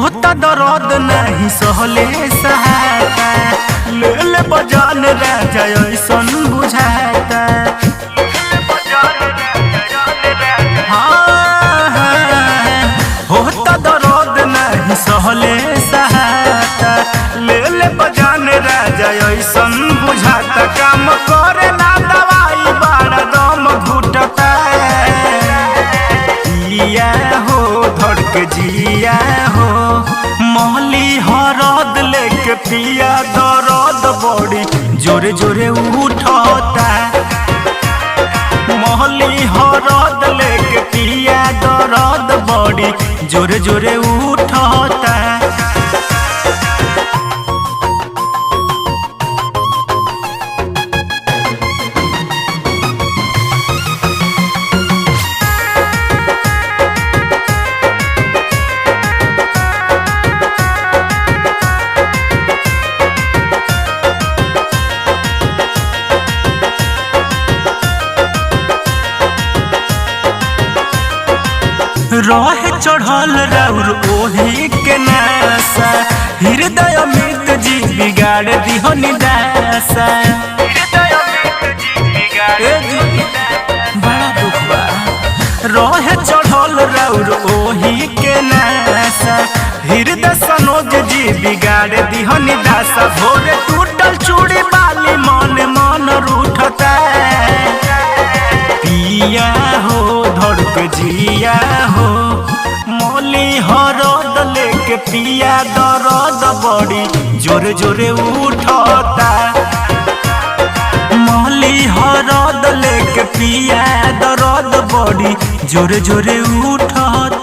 होता दर्द नहीं सहले सहाता, ले ले बजान राजा ऐसन बुझाता। होता दर्द नहीं सहले सहाता, ले ले बजान राजा ऐसन बुझाता। काम करे ना दवाई बड़ा दम घुटता, जिया हो धड़क जिया हो। महली हरद लेके पिया दर्द बड़ी जोरे जोरे उठता। महली हरद लेके पिया दर्द बड़ी जोरे जोरे उठता। रहे चढ़ल राउर ओही के नासा, हृदय अमित जी बिगाड़ दिहनी दासा। बड़ा दुख बा रहे चढ़ल राउर ओही के नासा, हृदय सनोज जी बिगाड़ दिहनी दासा। भोरे टूटल चूड़ी बाली मन मन रूठता, पिया हो धड़क जिया हो। मोली हरद लेके पिया दर्द बड़ी जोरे जोरे उठता। मोली हरद लेके पिया दर्द बड़ी जोरे जोरे उठता।